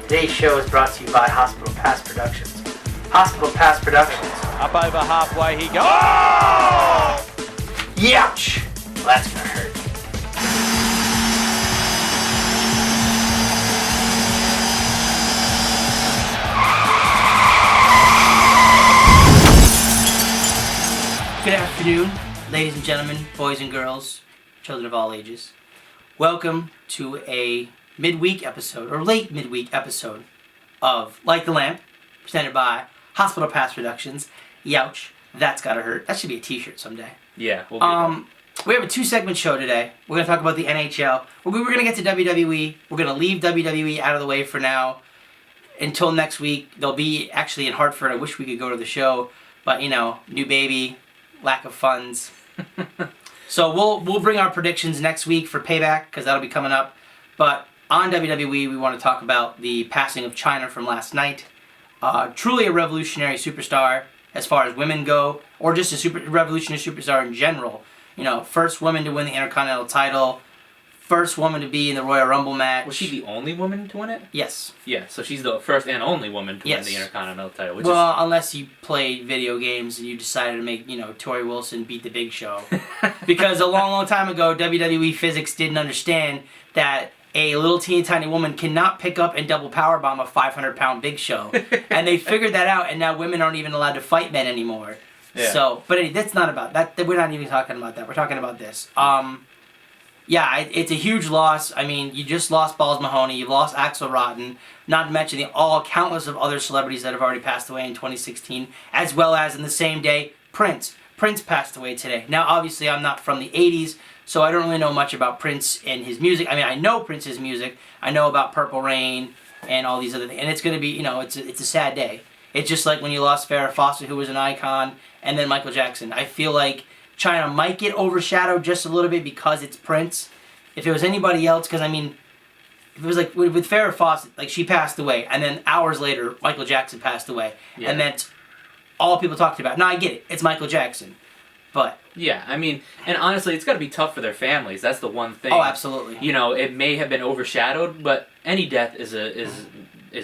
Today's show is brought to you by Hospital Pass Productions. Hospital Pass Productions. Up over halfway he goes. Oh! Youch! Well, that's gonna hurt. Good afternoon, ladies and gentlemen, boys and girls, children of all ages. Welcome to a midweek episode, or late midweek episode, of Light the Lamp, presented by Hospital Pass Productions. Youch, that's gotta hurt. That should be a t-shirt someday. Yeah, we'll get We have a two-segment show today. We're going to talk about the NHL. We're going to get to WWE. We're going to leave WWE out of the way for now until next week. They'll be actually in Hartford. I wish we could go to the show, but you know, new baby, lack of funds. So we'll bring our predictions next week for Payback because that'll be coming up. But on WWE, we want to talk about the passing of Chyna from last night. Truly a revolutionary superstar as far as women go, or just a revolutionary superstar in general. You know, first woman to win the Intercontinental title, first woman to be in the Royal Rumble match. Was she the only woman to win it? Yes. Yeah, so she's the first and only woman to win the Intercontinental title. Unless you played video games and you decided to make, Tori Wilson beat the Big Show. Because a long, long time ago, WWE physics didn't understand that a little teeny tiny woman cannot pick up and double powerbomb a 500-pound Big Show. And they figured that out, and now women aren't even allowed to fight men anymore. Yeah. So, but anyway, that's not about that. We're not even talking about that. We're talking about this. It's a huge loss. I mean, you just lost Balls Mahoney. You lost Axl Rotten. Not to mention countless of other celebrities that have already passed away in 2016, as well as in the same day, Prince. Prince passed away today. Now, obviously, I'm not from the 80s, so I don't really know much about Prince and his music. I mean, I know Prince's music. I know about Purple Rain and all these other things. And it's going to be, it's a sad day. It's just like when you lost Farrah Fawcett, who was an icon, and then Michael Jackson. I feel like Chyna might get overshadowed just a little bit because it's Prince. If it was anybody else, because I mean, if it was like with Farrah Fawcett, like she passed away, and then hours later, Michael Jackson passed away, and that's all people talked about. Now I get it, it's Michael Jackson, but yeah, I mean, and honestly, it's got to be tough for their families. That's the one thing. Oh, absolutely. It may have been overshadowed, but any death is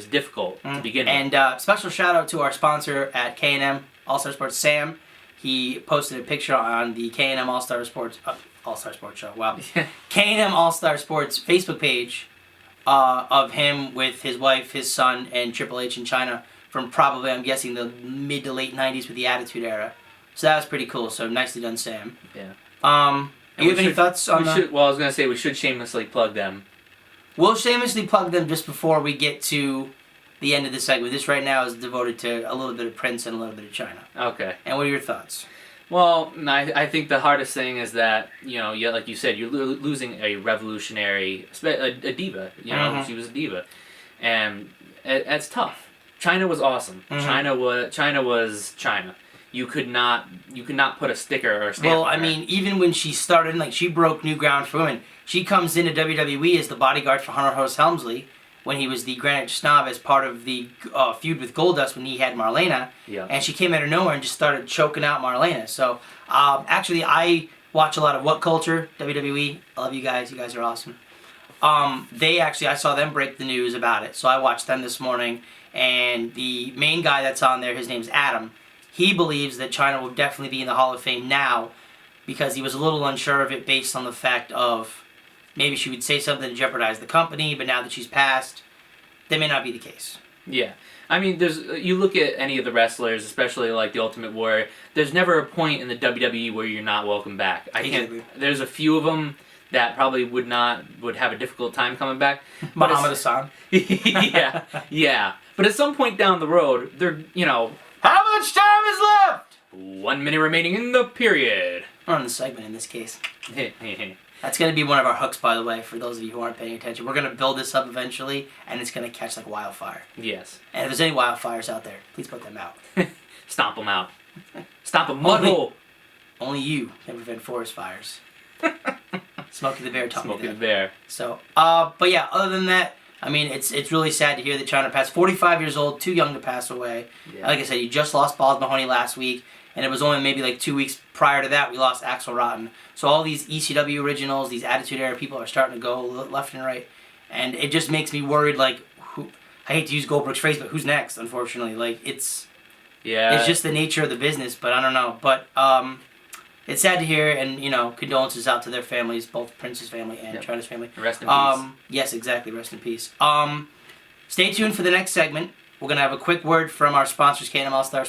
difficult to begin with. And special shout out to our sponsor at K&M All-Star Sports, Sam. He posted a picture on the K&M All-Star Sports Show. Wow. K&M All-Star Sports Facebook page of him with his wife, his son, and Triple H and Chyna from probably, I'm guessing, the mid to late 90s with the Attitude Era. So that was pretty cool. So nicely done, Sam. Yeah. You have any thoughts on that? Well, I was going to say we should shamelessly plug them. We'll shamelessly plug them just before we get to the end of the segment. This right now is devoted to a little bit of Prince and a little bit of Chyna. Okay. And what are your thoughts? Well, I think the hardest thing is that, like you said, you're losing a revolutionary, a diva. She was a diva. And it's tough. Chyna was awesome. Mm-hmm. Chyna was Chyna. You could not put a sticker or a stamp on her. Mean, even when she started, she broke new ground for women. She comes into WWE as the bodyguard for Hunter Hearst Helmsley when he was the Granite Snob as part of the feud with Goldust when he had Marlena. Yeah. And she came out of nowhere and just started choking out Marlena. So, actually, I watch a lot of What Culture, WWE. I love you guys. You guys are awesome. I saw them break the news about it. So I watched them this morning. And the main guy that's on there, his name's Adam. He believes that Chyna will definitely be in the Hall of Fame now because he was a little unsure of it based on the fact of maybe she would say something to jeopardize the company, but now that she's passed, that may not be the case. Yeah. I mean, you look at any of the wrestlers, especially like the Ultimate Warrior, there's never a point in the WWE where you're not welcome back. There's a few of them that probably would have a difficult time coming back. Muhammad Hassan. Yeah. But at some point down the road, they're, How much time is left? 1 minute remaining in the period. We're on the segment in this case. That's going to be one of our hooks, by the way, for those of you who aren't paying attention. We're going to build this up eventually, and it's going to catch like wildfire. Yes. And if there's any wildfires out there, please put them out. Stomp them out. Stomp a mud hole. Only you can prevent forest fires. Smokey the Bear taught me that. Smokey the Bear. So, but yeah, other than that, I mean, it's really sad to hear that Chyna passed. 45 years old, too young to pass away. Yeah. Like I said, you just lost Balls Mahoney last week, and it was only maybe like 2 weeks prior to that we lost Axl Rotten. So all these ECW originals, these Attitude Era people are starting to go left and right, and it just makes me worried. Like, I hate to use Goldberg's phrase, but who's next? Unfortunately, like it's Yeah. it's just the nature of the business. But I don't know. But it's sad to hear, and condolences out to their families, both Prince's family and China's family. Rest in peace. Yes, exactly. Rest in peace. Stay tuned for the next segment. We're gonna have a quick word from our sponsors, K&M All Star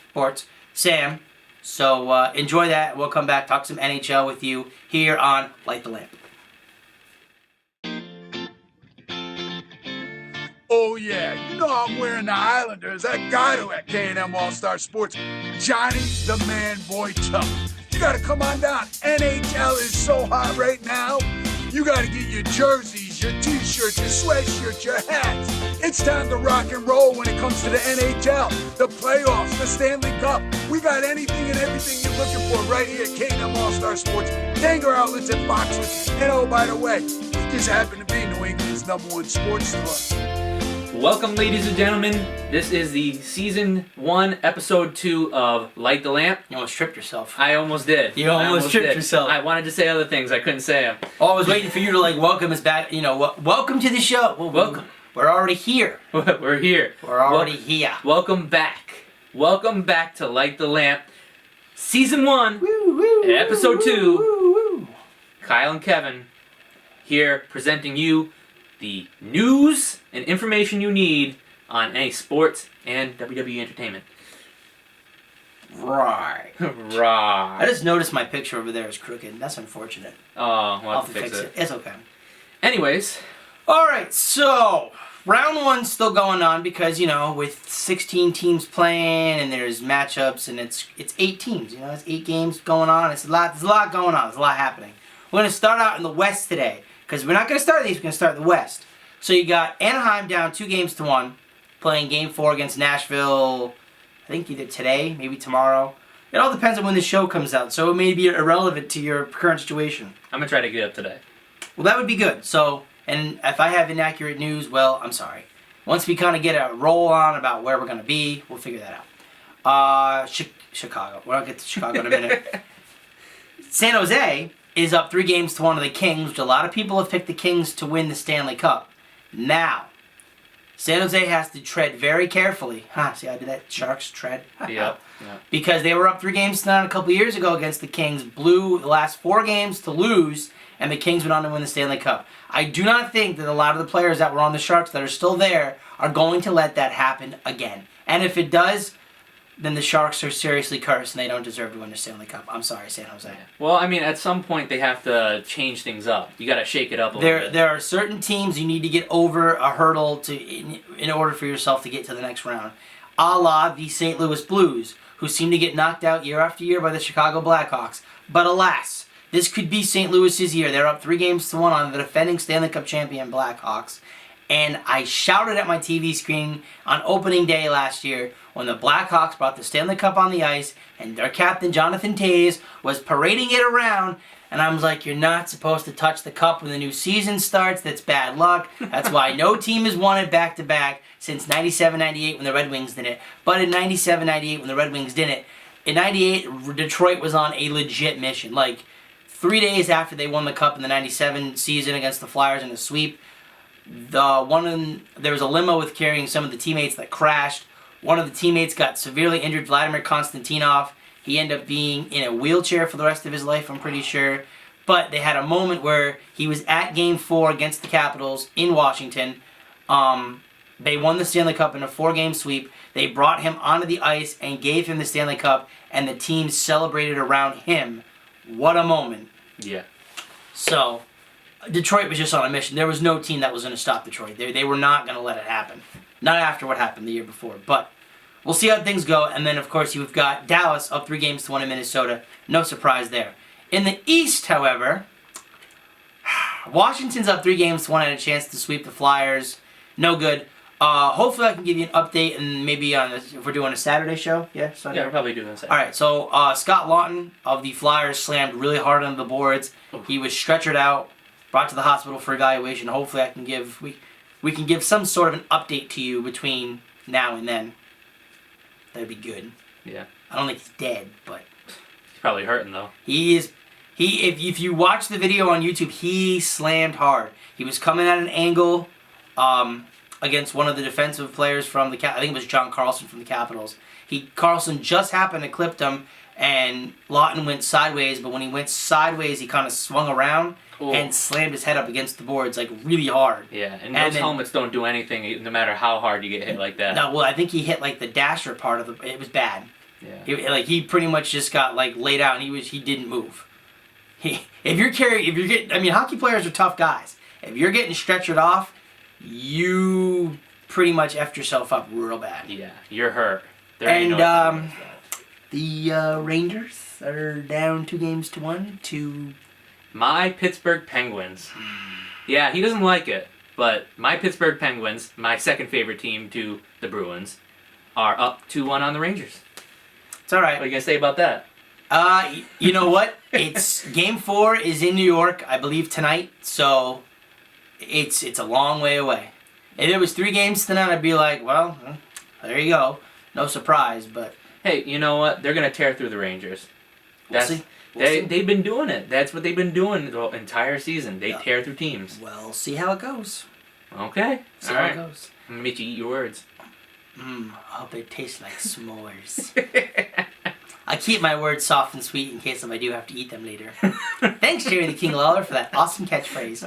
Sports, Sam. So enjoy that. We'll come back, talk some NHL with you here on Light the Lamp. Oh yeah, you know I'm wearing the Islanders. That guy who at K&M All-Star Sports, Johnny the Man Boy Tough. You gotta come on down. NHL is so hot right now. You gotta get your jerseys, your t-shirts, your sweatshirts, your hats. It's time to rock and roll when it comes to the NHL, the playoffs, the Stanley Cup. We got anything and everything you're looking for right here at K&M All-Star Sports. Tanger outlets at Foxwoods. And oh, by the way, we just happen to be New England's #1 sports store. Welcome, ladies and gentlemen. This is the Season 1, Episode 2 of Light the Lamp. You almost tripped yourself. I almost did. You almost tripped yourself. I wanted to say other things. I couldn't say them. Oh, I was waiting for you to welcome us back. Welcome to the show. Well, Welcome. We're already here. We're here. We're already here. Welcome back. Welcome back to Light the Lamp. Season 1, Episode 2. Kyle and Kevin here presenting you the news and information you need on any sports and WWE entertainment. Right. Right. I just noticed my picture over there is crooked. That's unfortunate. Oh, we'll I'll have to fix it. It's okay. Anyways, Alright, so round 1's still going on because, with 16 teams playing and there's matchups and it's 8 teams, it's 8 games going on. There's a lot going on. There's a lot happening. We're going to start out in the West today because we're not going to start these, we're going to start in the West. So you got Anaheim down 2-1, playing Game 4 against Nashville, I think either today, maybe tomorrow. It all depends on when the show comes out, so it may be irrelevant to your current situation. I'm going to try to get up today. Well, that would be good. So, and if I have inaccurate news, well, I'm sorry. Once we kind of get a roll on about where we're going to be, we'll figure that out. Chicago. We'll get to Chicago in a minute. San Jose is up 3-1 of the Kings, which a lot of people have picked the Kings to win the Stanley Cup. Now, San Jose has to tread very carefully. See how I did that? Sharks tread. Yep. Because they were up 3-0 a couple years ago against the Kings, blew the last 4 games to lose, and the Kings went on to win the Stanley Cup. I do not think that a lot of the players that were on the Sharks that are still there are going to let that happen again. And if it does, then the Sharks are seriously cursed and they don't deserve to win the Stanley Cup. I'm sorry, San Jose. Well, I mean, at some point they have to change things up. You got to shake it up a little bit. There are certain teams you need to get over a hurdle in order for yourself to get to the next round. A la the St. Louis Blues, who seem to get knocked out year after year by the Chicago Blackhawks. But alas, this could be St. Louis's year. They're up 3-1 on the defending Stanley Cup champion Blackhawks. And I shouted at my TV screen on opening day last year when the Blackhawks brought the Stanley Cup on the ice and their captain, Jonathan Toews, was parading it around. And I was like, you're not supposed to touch the cup when the new season starts. That's bad luck. That's why no team has won it back-to-back since 97-98 when the Red Wings did it. But in 97-98 when the Red Wings did it, in 98, Detroit was on a legit mission. Like, 3 days after they won the cup in the 97 season against the Flyers in a sweep, there was a limo with carrying some of the teammates that crashed. One of the teammates got severely injured, Vladimir Konstantinov. He ended up being in a wheelchair for the rest of his life, I'm pretty sure. But they had a moment where he was at Game 4 against the Capitals in Washington. They won the Stanley Cup in a 4-game sweep. They brought him onto the ice and gave him the Stanley Cup, and the team celebrated around him. What a moment. Yeah. So, Detroit was just on a mission. There was no team that was going to stop Detroit. They were not going to let it happen. Not after what happened the year before. But we'll see how things go. And then, of course, you've got Dallas up 3-1 in Minnesota. No surprise there. In the East, however, Washington's up 3-1, had a chance to sweep the Flyers. No good. Hopefully I can give you an update and maybe if we're doing a Saturday show. Yeah, Sunday? Yeah, we're probably doing a Saturday. Alright, so Scott Lawton of the Flyers slammed really hard on the boards. He was stretchered out, brought to the hospital for evaluation. Hopefully I can we can give some sort of an update to you between now and then. That'd be good. Yeah. I don't think he's dead, but He's probably hurting though. If you watch the video on YouTube, he slammed hard. He was coming at an angle. against one of the defensive players from the I think it was John Carlson from the Capitals. Carlson just happened to clip him, and Lawton went sideways. But when he went sideways, he kind of swung around and slammed his head up against the boards like really hard. Yeah, and those helmets don't do anything no matter how hard you get hit like that. No, well, I think he hit like the dasher part of the. It was bad. Yeah. He pretty much just got like laid out, and he didn't move. Hockey players are tough guys. If you're getting stretchered off, you pretty much effed yourself up real bad. Yeah, you're hurt. The Rangers are down 2-1 to my Pittsburgh Penguins. Yeah, he doesn't like it, but my Pittsburgh Penguins, my second favorite team to the Bruins, are up 2-1 on the Rangers. It's all right. What are you gonna say about that? You know what? It's Game 4 is in New York, I believe tonight. So it's a long way away. If it was 3 games tonight, I'd be like, well, there you go. No surprise, but hey, you know what? They're gonna tear through the Rangers. We'll see. They've been doing it. That's what they've been doing the entire season. They tear through teams. Well, see how it goes. Okay. See how it goes. I'm gonna make you eat your words. I hope they taste like s'mores. I keep my words soft and sweet in case if I do have to eat them later. Thanks, Jerry the King Lawler, for that awesome catchphrase.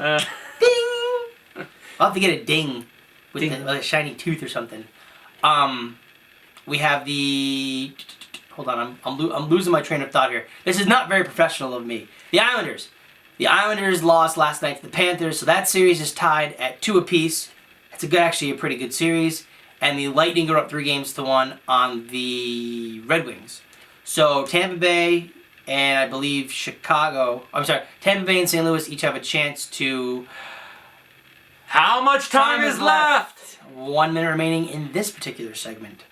Ding! I'll have to get a ding with a shiny tooth or something. We have the... Hold on, I'm losing my train of thought here. This is not very professional of me. The Islanders. The Islanders lost last night to the Panthers, so that series is tied at 2 apiece. It's actually a pretty good series. And the Lightning are up 3-1 on the Red Wings. So Tampa Bay and I believe Tampa Bay and St. Louis each have a chance to... How much time is left? 1 minute remaining in this particular segment.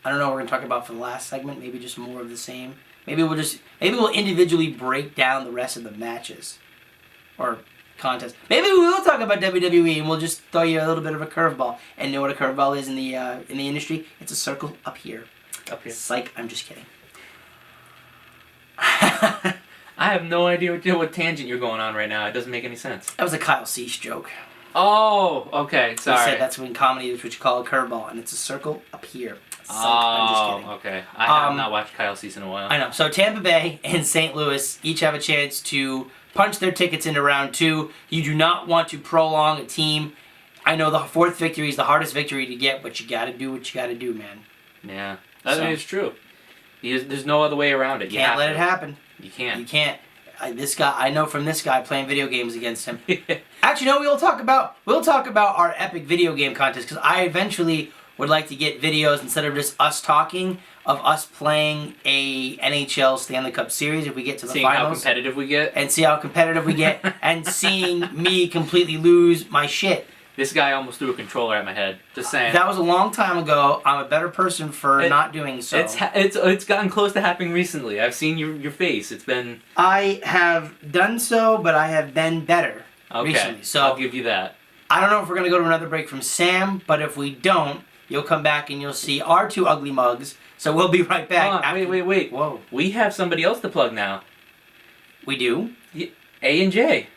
I don't know what we're going to talk about for the last segment. Maybe just more of the same. Maybe we'll individually break down the rest of the matches. Or contests. Maybe we will talk about WWE and we'll just throw you a little bit of a curveball. And know what a curveball is in the industry? It's a circle up here. Up here. Psych, I'm just kidding. I have no idea what tangent you're going on right now. It doesn't make any sense. That was a Kyle Cease joke. Oh, okay. Sorry. I said that's when comedy is what you call a curveball, and it's a circle up here. I'm just kidding. Okay. I have not watched Kyle Cease in a while. I know. So Tampa Bay and St. Louis each have a chance to punch their tickets into round 2. You do not want to prolong a team. I know the 4th victory is the hardest victory to get, but you got to do what you got to do, man. Yeah. I mean, it's true. There's no other way around it. You can't let it happen. You can't. You can't. I know from this guy playing video games against him. Actually, no. We'll talk about our epic video game contest because I eventually would like to get videos instead of just us talking of us playing a NHL Stanley Cup Series if we get to the finals. Seeing how competitive we get. And see how competitive we get and seeing me completely lose my shit. This guy almost threw a controller at my head. Just saying. That was a long time ago. I'm a better person for not doing so. It's gotten close to happening recently. I've seen your face. It's been... I have done so, but I have been better recently. So I'll give you that. I don't know if we're going to go to another break from Sam, but if we don't, you'll come back and you'll see our 2 ugly mugs. So we'll be right back. Wait. Whoa. We have somebody else to plug now. We do? A&J.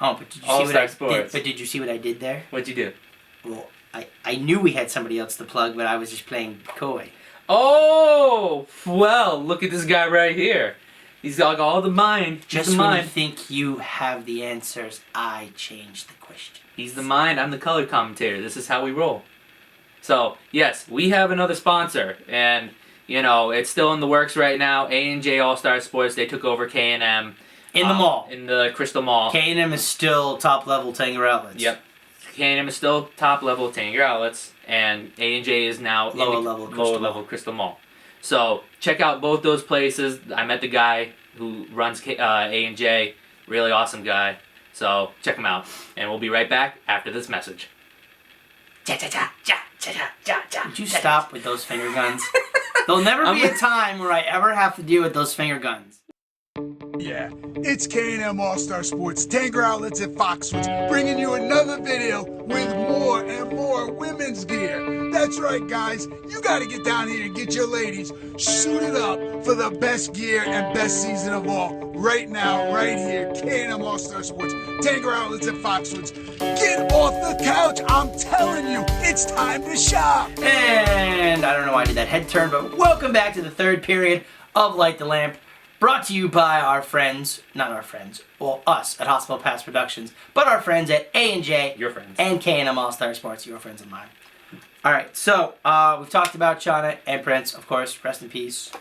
Oh, but did you All see what Star I Sports. did? But did you see what I did there? What'd you do? Well, I knew we had somebody else to plug, but I was just playing coy. Oh, well, look at this guy right here. He's got all the mind. Just when you think you have the answers, I change the question. He's the mind. I'm the color commentator. This is how we roll. So, yes, we have another sponsor, and, it's still in the works right now. A&J All Star Sports, they took over K&M. In the mall. In the Crystal Mall. K&M is still top level Tanger outlets. Yep. K&M is still top level Tanger outlets, and A&J is now lower level Crystal Mall. So check out both those places. I met the guy who runs A&J. Really awesome guy. So check him out, and we'll be right back after this message. Would you stop with those finger guns? There'll never be a time where I ever have to deal with those finger guns. Yeah, it's K&M All-Star Sports, Tanger Outlets at Foxwoods, bringing you another video with more and more women's gear. That's right, guys. You got to get down here and get your ladies suited up for the best gear and best season of all. Right now, right here, K&M All-Star Sports, Tanger Outlets at Foxwoods. Get off the couch. I'm telling you, it's time to shop. And I don't know why I did that head turn, but welcome back to the third period of Light the Lamp. Brought to you by our friends, not our friends, well, us at Hospital Pass Productions, but our friends at A&J. Your friends. And K&M All-Star Sports, your friends and mine. Alright, so, we've talked about Shauna and Prince, of course, rest in peace.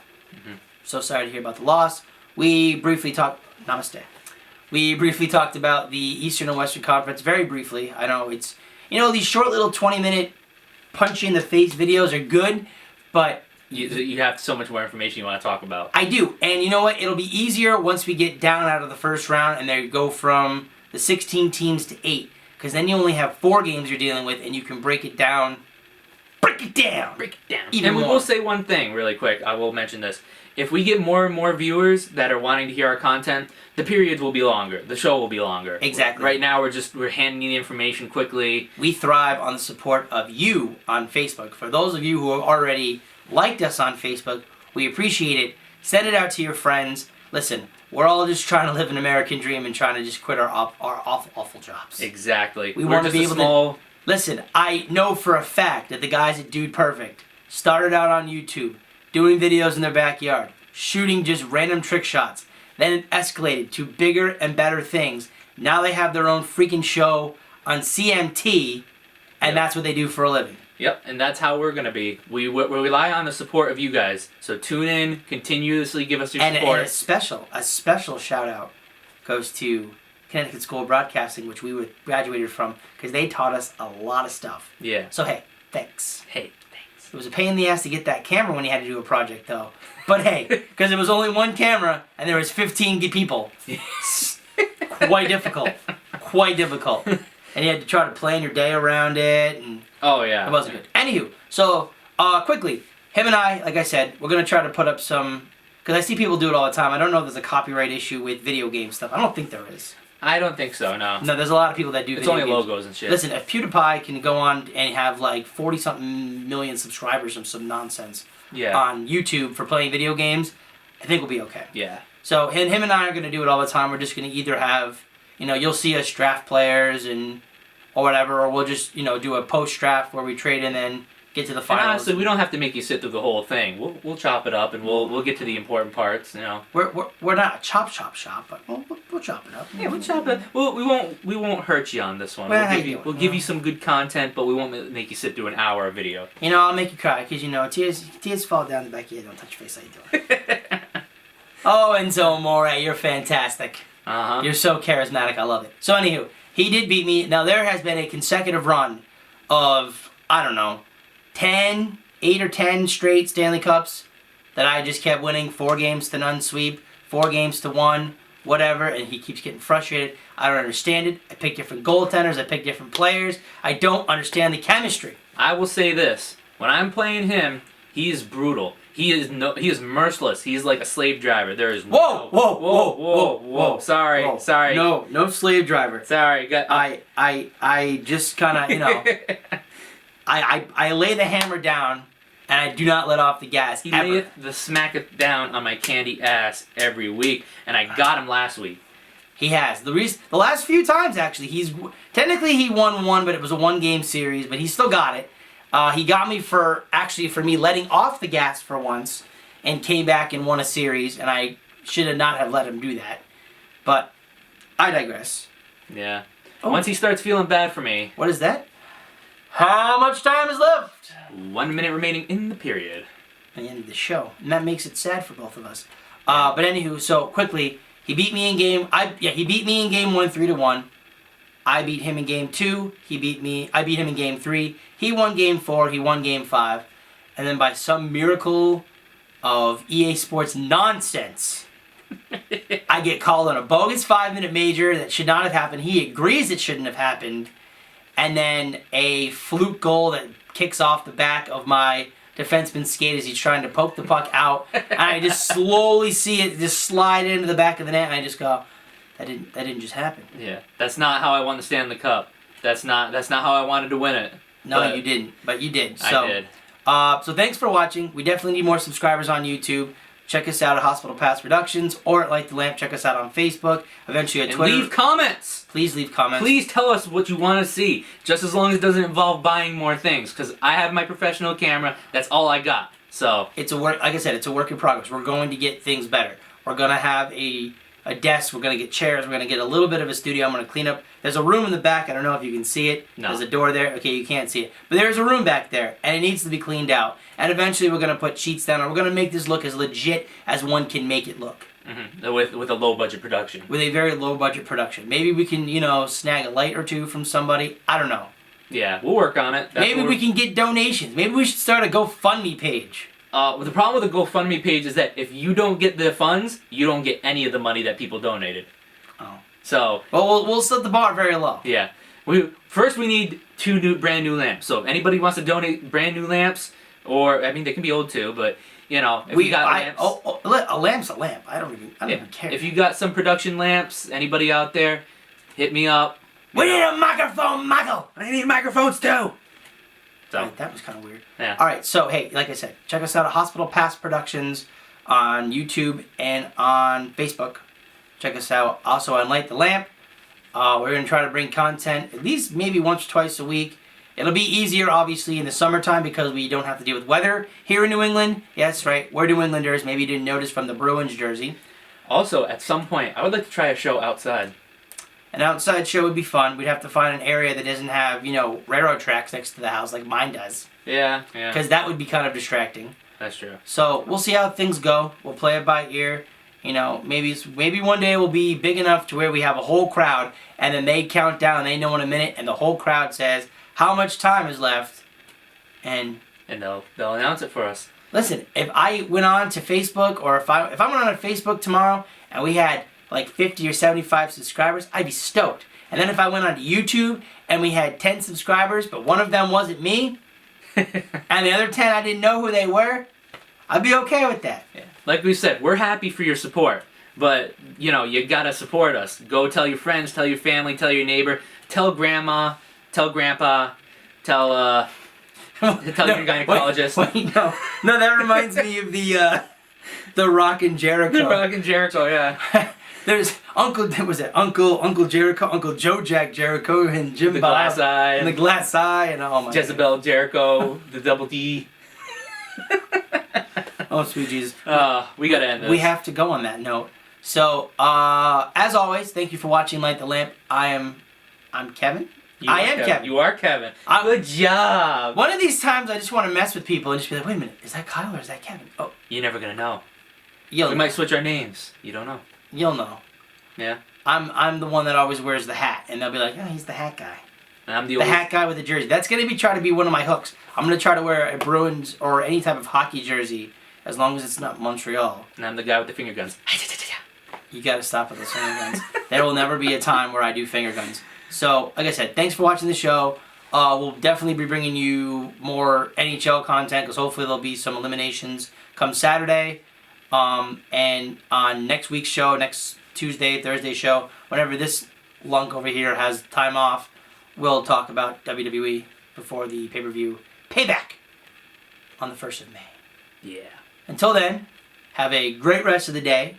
So sorry to hear about the loss. We briefly talked, namaste. We briefly talked about the Eastern and Western Conference, very briefly. I know it's, these short little 20-minute punch-in-the-face videos are good, but You have so much more information you want to talk about. I do, and you know what? It'll be easier once we get down out of the first round and they go from the 16 teams to 8, because then you only have 4 games you're dealing with, and you can break it down. Break it down. Even And we more. will say one thing really quick. I will mention this. If we get more and more viewers that are wanting to hear our content, the periods will be longer. The show will be longer. Exactly. Right now, we're handing you the information quickly. We thrive on the support of you on Facebook. For those of you who have already liked us on Facebook, we appreciate it. Send it out to your friends. Listen, we're all just trying to live an American dream and trying to just quit our awful jobs. Exactly. We want to be able to. Listen, I know for a fact that the guys at Dude Perfect started out on YouTube, doing videos in their backyard, shooting just random trick shots. Then it escalated to bigger and better things. Now they have their own freaking show on CMT, and that's what they do for a living. Yep, and that's how we're going to be. We rely on the support of you guys. So tune in, continuously give us your support. And a special shout out goes to Connecticut School of Broadcasting, which we graduated from, because they taught us a lot of stuff. Yeah. So hey, thanks. Hey, thanks. It was a pain in the ass to get that camera when you had to do a project, though. But hey, because it was only one camera and there was 15 people. Quite difficult. Quite difficult. And you had to try to plan your day around it, and Oh, yeah. it wasn't good. Anywho, so, quickly, him and I, like I said, we're going to try to put up some, because I see people do it all the time. I don't know if there's a copyright issue with video game stuff. I don't think there is. I don't think so, no. No, there's a lot of people that do It's video only games. logos and shit. Listen, if PewDiePie can go on and have like 40-something million subscribers or some nonsense on YouTube for playing video games, I think we'll be okay. Yeah. So him and I are going to do it all the time. We're just going to either have, you'll see us draft players or whatever, or we'll just, do a post-draft where we trade and then get to the finals. And honestly, we don't have to make you sit through the whole thing. We'll chop it up and we'll get to the important parts, We're not a chop shop, but we'll chop it up. Yeah, we'll chop it. We won't hurt you on this one. Well, We'll give you some good content, but we won't make you sit through an hour of video. I'll make you cry, because, tears fall down the back of your head. Don't touch your face. How you doing? Oh, Enzo Amore, you're fantastic. Uh-huh. You're so charismatic. I love it. So, anywho, he did beat me. Now, there has been a consecutive run of, 8 or 10 straight Stanley Cups that I just kept winning. 4 games to none sweep, 4 games to 1, whatever, and he keeps getting frustrated. I don't understand it. I pick different goaltenders. I pick different players. I don't understand the chemistry. I will say this. When I'm playing him, he is brutal. He is merciless. He is like a slave driver. There is Whoa. Sorry. No slave driver. Sorry. I just kind of, I lay the hammer down, and I do not let off the gas. He ever. layeth the smacketh down on my candy ass every week, and I got him last week. He has. The last few times, actually, technically he won one, but it was a 1-game series, but he still got it. He got me for me letting off the gas for once, and came back and won a series, and I should not have let him do that. But I digress. Yeah. Oh. Once he starts feeling bad for me. What is that? How much time is left? 1 minute remaining in the period. At the end of the show. And that makes it sad for both of us. But anywho, so quickly, he beat me in game 1 3-1. I beat him in game 2. I beat him in game 3. He won game 4. He won game 5. And then by some miracle of EA Sports nonsense, I get called on a bogus 5-minute major that should not have happened. He agrees it shouldn't have happened. And then a fluke goal that kicks off the back of my defenseman skate as he's trying to poke the puck out, and I just slowly see it just slide into the back of the net, and I just go, that didn't just happen. Yeah, that's not how I won the Stanley Cup. That's not how I wanted to win it. No, But you didn't, but you did. So, I did. So thanks for watching. We definitely need more subscribers on YouTube. Check us out at Hospital Pass Productions or at Light the Lamp. Check us out on Facebook. Eventually at And Twitter. leave comments. Please leave comments. Please tell us what you want to see, just as long as it doesn't involve buying more things. Because I have my professional camera. That's all I got. So It's a work. Like I said, it's a work in progress. We're going to get things better. We're going to have a desk. We're going to get chairs. We're going to get a little bit of a studio. I'm going to clean up. There's a room in the back. I don't know if you can see it. No. There's a door there. Okay, you can't see it. But there's a room back there, and it needs to be cleaned out. And eventually we're going to put sheets down, and we're going to make this look as legit as one can make it look. with a low budget production. With a very low budget production. Maybe we can, snag a light or two from somebody. I don't know. Yeah, we'll work on it. Maybe we can get donations. Maybe we should start a GoFundMe page. The problem with the GoFundMe page is that if you don't get the funds, you don't get any of the money that people donated. Oh. So. Well, we'll set the bar very low. Yeah. First we need 2 brand new lamps. So if anybody wants to donate brand new lamps, or I mean they can be old too, but if we got lamps. A lamp's a lamp. I don't even care. If you got some production lamps, anybody out there, hit me up. We need a microphone, Michael. I need microphones too. So Right, that was kind of weird. yeah. All right, so hey, like I said, check us out at Hospital Pass Productions on YouTube and on Facebook. Check us out also on Light the Lamp. We're going to try to bring content at least maybe once or twice a week. It'll be easier, obviously, in the summertime because we don't have to deal with weather here in New England. Yes, right, we're New Englanders. Maybe you didn't notice from the Bruins jersey. Also, at some point, I would like to try a show outside. An outside show would be fun. We'd have to find an area that doesn't have, railroad tracks next to the house like mine does. Yeah. Because that would be kind of distracting. That's true. So we'll see how things go. We'll play it by ear. Maybe one day we'll be big enough to where we have a whole crowd, and then they count down. They know in a minute, and the whole crowd says how much time is left, and they'll announce it for us. Listen, if I went on to Facebook, or if I went on to Facebook tomorrow, and we had like 50 or 75 subscribers, I'd be stoked. And then if I went on to YouTube and we had 10 subscribers, but one of them wasn't me, and the other 10 I didn't know who they were, I'd be okay with that. Yeah. Like we said, we're happy for your support, but you gotta support us. Go tell your friends, tell your family, tell your neighbor, tell grandma, tell grandpa, tell your gynecologist. Wait, no, that reminds me of the Rock and Jericho. The Rock and Jericho, yeah. There's Uncle Jericho, Uncle Joe Jack Jericho, and Jim The Bob, glass eye. and the glass eye, and oh my Jezebel Jericho, the double D. Oh, sweet Jesus. We gotta end this. We have to go on that note. So, as always, thank you for watching Light the Lamp. I'm Kevin. I am Kevin. You are Kevin. Good job. One of these times, I just want to mess with people and just be like, wait a minute, is that Kyle or is that Kevin? Oh, You're never gonna know. we might switch our names. You don't know. You'll know. Yeah. I'm the one that always wears the hat, and they'll be like, oh, he's the hat guy. And I'm the hat guy with the jersey. That's gonna try to be one of my hooks. I'm gonna try to wear a Bruins or any type of hockey jersey, as long as it's not Montreal. And I'm the guy with the finger guns. You gotta stop with those finger guns. There will never be a time where I do finger guns. So, like I said, thanks for watching the show. We'll definitely be bringing you more NHL content, because hopefully there'll be some eliminations come Saturday. And on next week's show, next Tuesday, Thursday show, whenever this lunk over here has time off, we'll talk about WWE before the pay-per-view Payback on the 1st of May. Yeah. Until then, have a great rest of the day,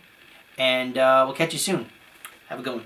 and we'll catch you soon. Have a good one.